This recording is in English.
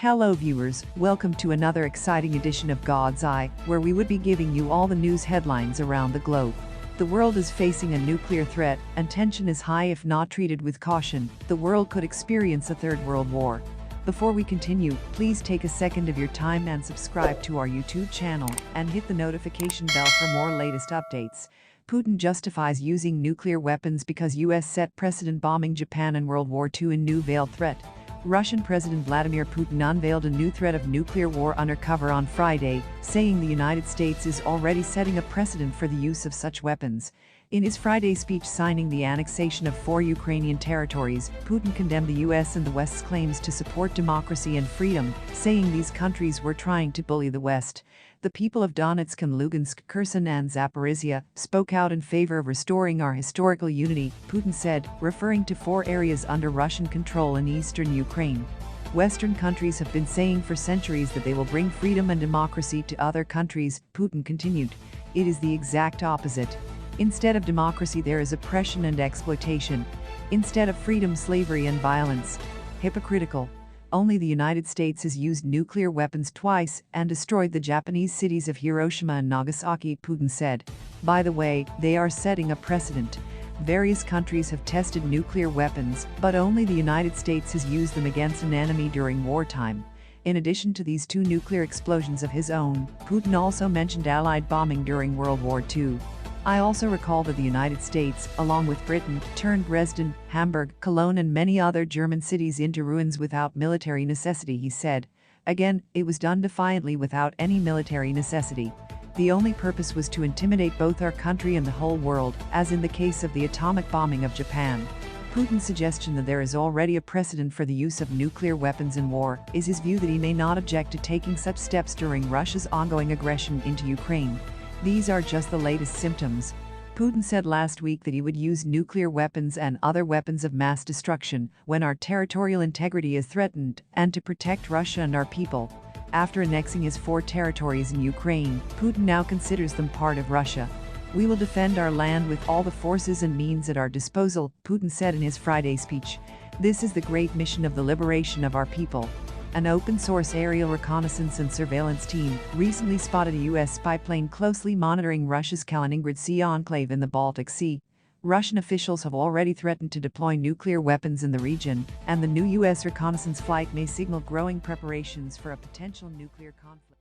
Hello viewers, welcome to another exciting edition of God's Eye, where we would be giving you all the news headlines around the globe. The world is facing a nuclear threat, and tension is high. If not treated with caution, the world could experience a third world war. Before we continue, please take a second of your time and subscribe to our YouTube channel, and hit the notification bell for more latest updates. Putin justifies using nuclear weapons because US set precedent bombing Japan in World War II in new veiled threat. Russian President Vladimir Putin unveiled a new threat of nuclear war under cover on Friday, saying the United States is already setting a precedent for the use of such weapons. In his Friday speech signing the annexation of 4 Ukrainian territories, Putin condemned the US and the West's claims to support democracy and freedom, saying these countries were trying to bully the West. The people of Donetsk and Lugansk, Kherson and Zaporizhia spoke out in favor of restoring our historical unity, Putin said, referring to 4 areas under Russian control in eastern Ukraine. Western countries have been saying for centuries that they will bring freedom and democracy to other countries, Putin continued. It is the exact opposite. Instead of democracy, there is oppression and exploitation. Instead of freedom, slavery and violence. Hypocritical. Only the United States has used nuclear weapons twice and destroyed the Japanese cities of Hiroshima and Nagasaki, Putin said. By the way, they are setting a precedent. Various countries have tested nuclear weapons, but only the United States has used them against an enemy during wartime. In addition to these 2 nuclear explosions of his own, Putin also mentioned Allied bombing during World War II. I also recall that the United States, along with Britain, turned Dresden, Hamburg, Cologne and many other German cities into ruins without military necessity, he said. Again, it was done defiantly without any military necessity. The only purpose was to intimidate both our country and the whole world, as in the case of the atomic bombing of Japan. Putin's suggestion that there is already a precedent for the use of nuclear weapons in war is his view that he may not object to taking such steps during Russia's ongoing aggression into Ukraine. These are just the latest symptoms. Putin said last week that he would use nuclear weapons and other weapons of mass destruction when our territorial integrity is threatened and to protect Russia and our people. After annexing his 4 territories in Ukraine, Putin now considers them part of Russia. We will defend our land with all the forces and means at our disposal, Putin said in his Friday speech. This is the great mission of the liberation of our people. An open-source aerial reconnaissance and surveillance team recently spotted a U.S. spy plane closely monitoring Russia's Kaliningrad Sea enclave in the Baltic Sea. Russian officials have already threatened to deploy nuclear weapons in the region, and the new U.S. reconnaissance flight may signal growing preparations for a potential nuclear conflict.